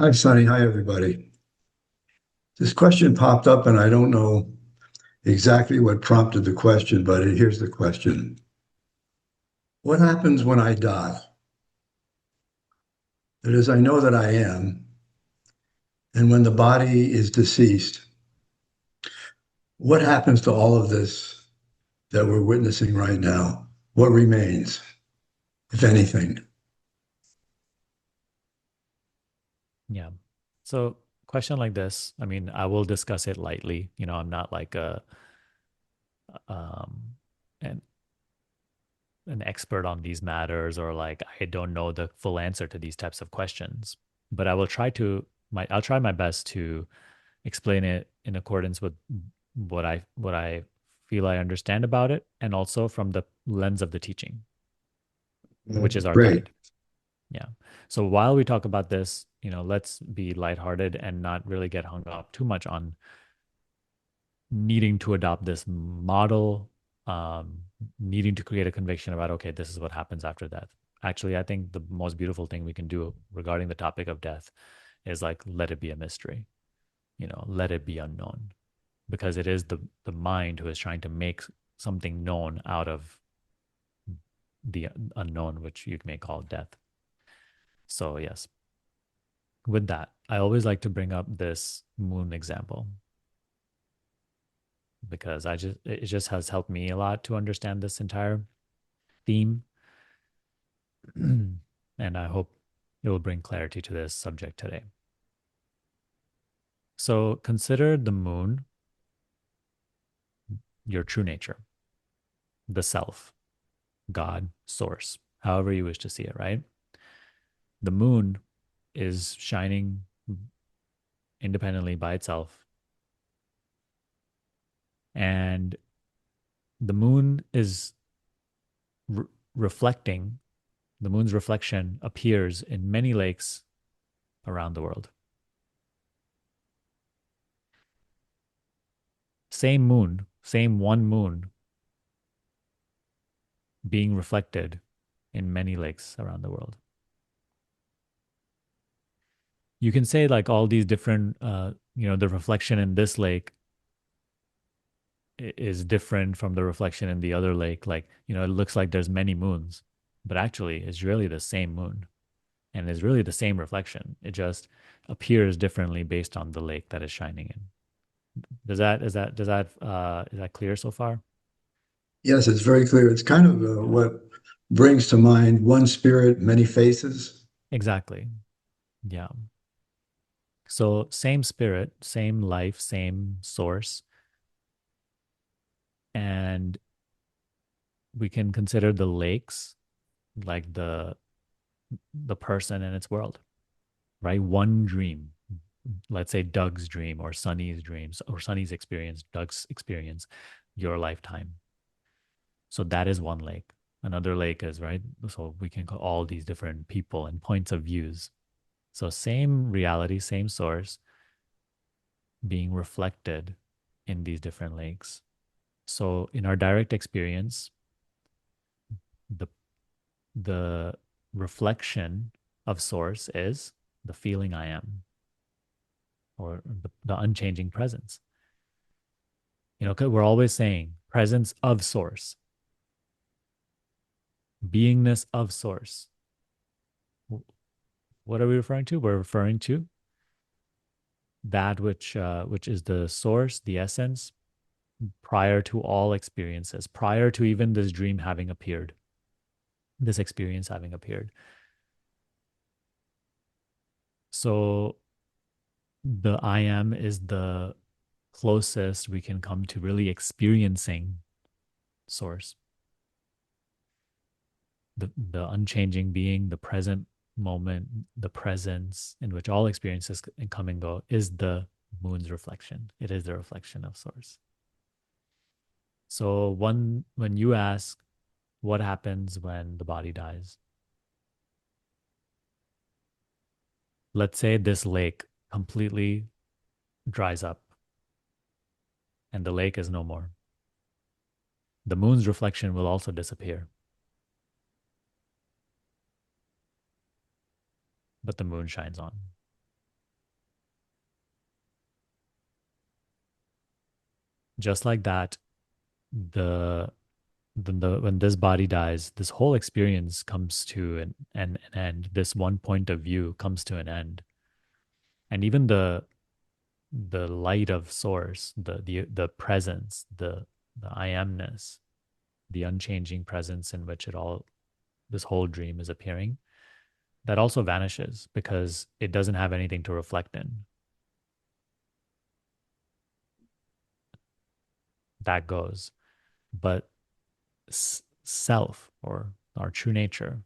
Hi, Sonny. Hi, everybody. This question popped up, and I don't know exactly what prompted the question, but here's the question. What happens when I die? That is, I know that I am, and when the body is deceased, what happens to all of this that we're witnessing right now? What remains, if anything? Yeah. So, question like this, I mean, I will discuss it lightly. I'm not like a um an an expert on these matters, or like I don't know the full answer to these types of questions. But I'll try my best to explain it in accordance with what I feel I understand about it, and also from the lens of the teaching, which is our Great. guide. Yeah. So while we talk about this, let's be lighthearted and not really get hung up too much on needing to adopt this model, um, needing to create a conviction about, okay, this is what happens after death. Actually, I think the most beautiful thing we can do regarding the topic of death is like, let it be a mystery, let it be unknown, because it is the mind who is trying to make something known out of the unknown, which you may call death. So, yes, with that, I always like to bring up this moon example because it just has helped me a lot to understand this entire theme. And I hope it will bring clarity to this subject today. So consider the moon your true nature, the self, God, source, however you wish to see it, right? The moon is shining independently by itself. And the moon is re- reflecting, the moon's reflection appears in many lakes around the world. Same moon, same one moon being reflected in many lakes around the world. You can say like all these different, the reflection in this lake is different from the reflection in the other lake. Like, it looks like there's many moons, but actually it's really the same moon and it's really the same reflection. It just appears differently based on the lake that is shining in. Is that clear so far? Yes, it's very clear. It's kind of what brings to mind one spirit, many faces. Exactly. Yeah. So same spirit, same life, same source. And we can consider the lakes like the person in its world, right? One dream, let's say Doug's dream or Sunny's dreams or Sunny's experience, Doug's experience, your lifetime. So that is one lake. Another lake is, right? So we can call all these different people and points of views. So same reality, same source being reflected in these different lakes. So in our direct experience, the the reflection of source is the feeling I am, or the unchanging presence. 'Cause we're always saying presence of source, beingness of source. What are we referring to? We're referring to that which is the source, the essence, prior to all experiences, prior to even this dream having appeared, this experience having appeared. So the I am is the closest we can come to really experiencing source, the unchanging being, the present moment, the presence in which all experiences come and go is the moon's reflection. It is the reflection of source. So when you ask what happens when the body dies, let's say this lake completely dries up and the lake is no more. The moon's reflection will also disappear, but the moon shines on. just like that, the when this body dies, this whole experience comes to an end. This one point of view comes to an end, and even the light of source, the presence, the I amness, the unchanging presence in which it all this whole dream is appearing, that also vanishes because it doesn't have anything to reflect in. That goes. But self or our true nature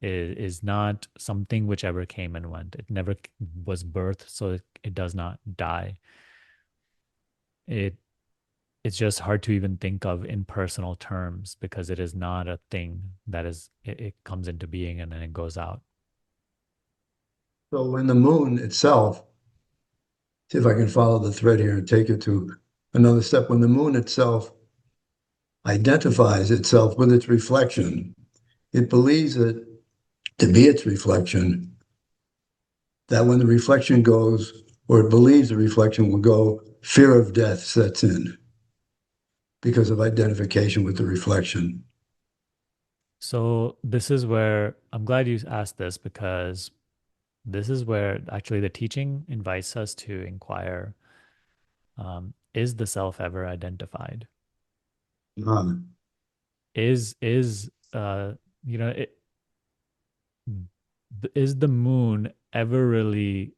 is not something which ever came and went. It never was birthed, so it does not die. It it's just hard to even think of in personal terms because it is not a thing that it comes into being and then it goes out. So when the moon itself, see if I can follow the thread here and take it to another step. When the moon itself identifies itself with its reflection, it believes it to be its reflection, that when the reflection goes, or it believes the reflection will go, fear of death sets in because of identification with the reflection. So this is where I'm glad you asked this because this is where actually the teaching invites us to inquire, is the self ever identified? Um, Is you know it, is the moon ever really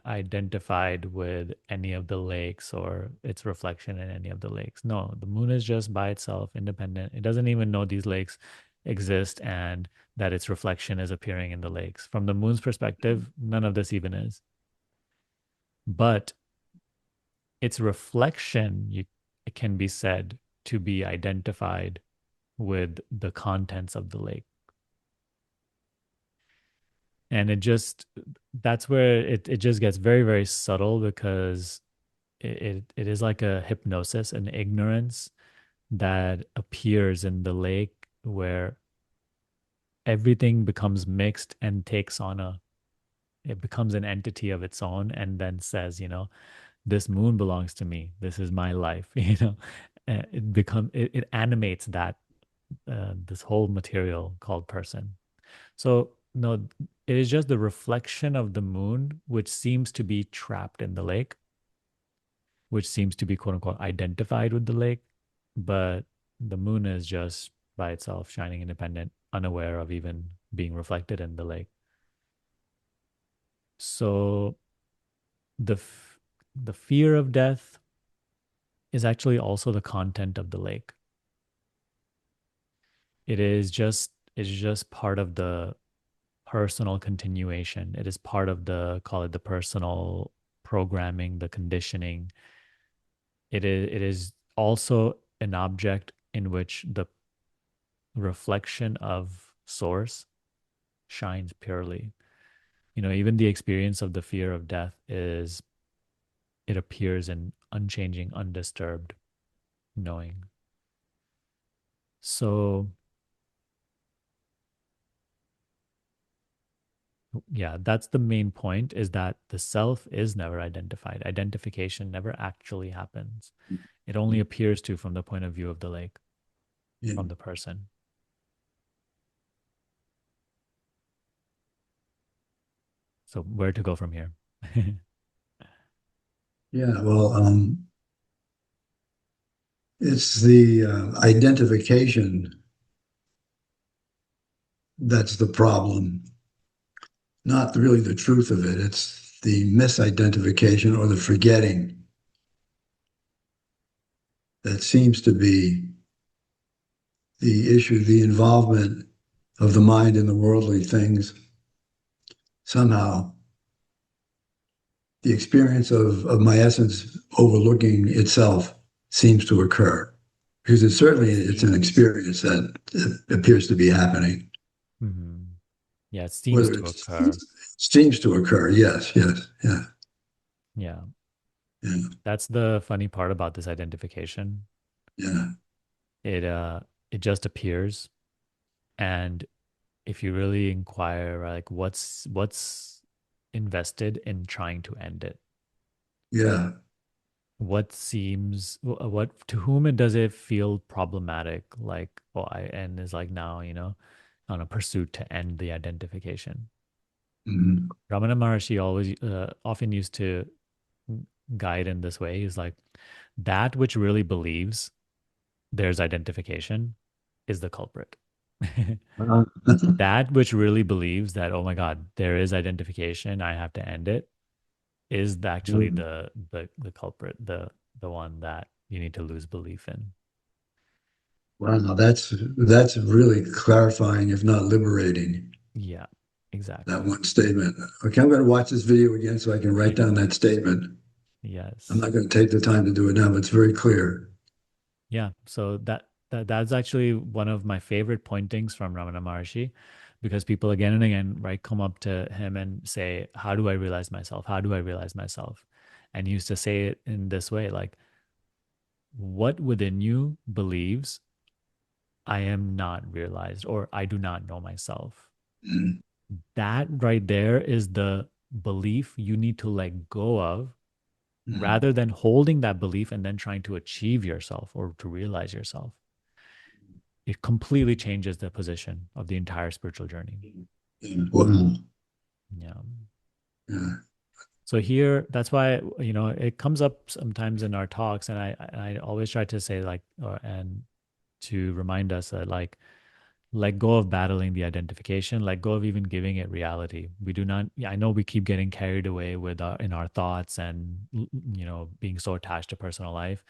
identified with any of the lakes or its reflection in any of the lakes? No, the moon is just by itself, independent. It doesn't even know these lakes exist and that its reflection is appearing in the lakes. From the moon's perspective, none of this even is. But its reflection, it can be said to be identified with the contents of the lake. And that's where it just gets very, very subtle because it is like a hypnosis, an ignorance that appears in the lake where everything becomes mixed and takes on it becomes an entity of its own and then says, this moon belongs to me. This is my life, it animates that this whole material called person. So no, it is just the reflection of the moon which seems to be trapped in the lake, which seems to be quote unquote identified with the lake, but the moon is just by itself, shining independent, unaware of even being reflected in the lake. So the the fear of death is actually also the content of the lake. It's just part of the personal continuation. It is part of the, call it, the personal programming, the conditioning. It is also an object in which the reflection of source shines purely. Even the experience of the fear of death is, it appears in unchanging, undisturbed knowing. So yeah, that's the main point, is that the self is never identified. Identification never actually happens. It only appears to from the point of view of the lake, yeah, from the person. So where to go from here? yeah. Well, it's the identification that's the problem, not really the truth of it. It's the misidentification or the forgetting that seems to be the issue, the involvement of the mind in the worldly things. Somehow, the experience of my essence overlooking itself seems to occur because it's an experience that appears to be happening. Mhm. Yeah, it seems Whether to occur. it seems to occur, yes, yes, yeah, Yeah. yeah, That's the funny part about this identification. yeah, It just appears, and if you really inquire, like what's invested in trying to end it? yeah. what seems what to whom it does it feel problematic, like, oh, I and is like now, on a pursuit to end the identification. Mhm. Ramana Maharshi always often used to guide in this way. He's like, that which really believes there's identification is the culprit. Uh, That which really believes that, oh my God, there is identification, I have to end it, is actually the culprit, the one that you need to lose belief in. Wow, that's really clarifying, if not liberating, Yeah, that exactly. one statement. Okay, I'm going to watch this video again so I can write down that statement. I'm Yes. not going to take the time to do it now, but it's very clear. Yeah. So that's actually one of my favorite pointings from Ramana Maharshi, because people again and again, right, come up to him and say, how do I realize myself? How do I realize myself? And he used to say it in this way, like, what within you believes I am not realized or I do not know myself? Mm, That right there is the belief you need to let go of, mm, rather than holding that belief and then trying to achieve yourself or to realize yourself. It completely changes the position of the entire spiritual journey. mm. Wow. Yeah. Yeah. So here, that's why, it comes up sometimes in our talks, and I always try to say, like, and to remind us that, like, let go of battling the identification, let go of even giving it reality. We do not, yeah, I know we keep getting carried away with in our thoughts and, being so attached to personal life.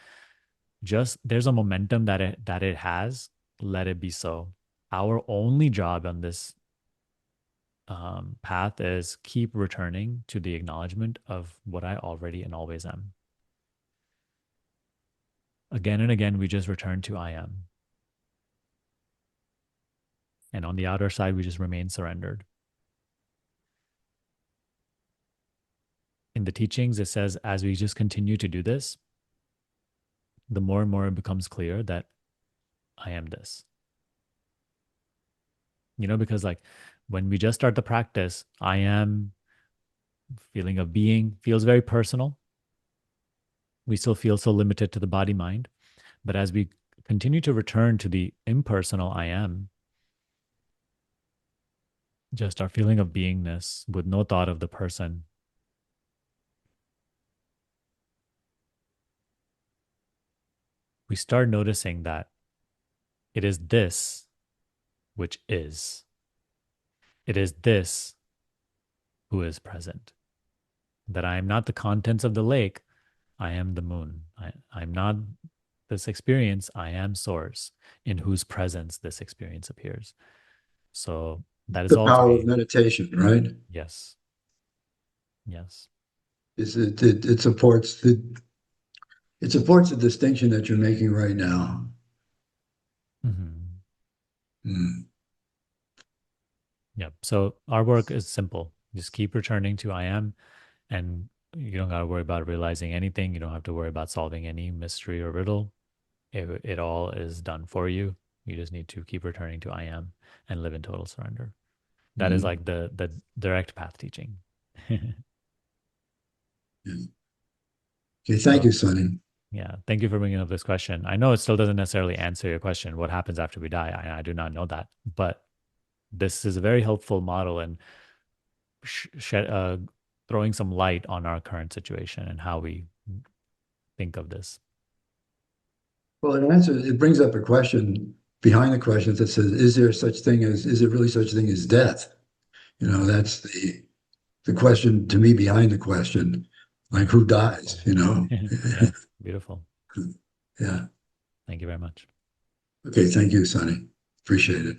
Just there's a momentum that it has. Let it be so. Our only job on this path is keep returning to the acknowledgement of what I already and always am. Again and again, we just return to I am. And on the outer side, we just remain surrendered. In the teachings, it says, as we just continue to do this, the more and more it becomes clear that I am this. Because, like, when we just start the practice, I am feeling of being feels very personal. We still feel so limited to the body mind. But as we continue to return to the impersonal I am, just our feeling of beingness with no thought of the person, we start noticing that it is this which is. It is this who is present. That I am not the contents of the lake, I am the moon. I'm not this experience, I am source in whose presence this experience appears. So that is The all to power of be. meditation, right? Yes. Yes. It supports the distinction that you're making right now. Hmm. Mm, Yep. So our work is simple. Just keep returning to I am, and you don't got to worry about realizing anything. You don't have to worry about solving any mystery or riddle. It all is done for you. You just need to keep returning to I am and live in total surrender. That is mm, like the direct path teaching. yeah. Okay, thank So you, Sonny. yeah, thank you for bringing up this question. I know it still doesn't necessarily answer your question. What happens after we die? I do not know that, but this is a very helpful model in shed, throwing some light on our current situation and how we think of this. Well, it brings up a question behind the question that says, is there really such thing as death? That's the question to me behind the question, like who dies, Yeah, beautiful. Yeah. Thank you very much. Okay, thank you, Sonny. Appreciate it.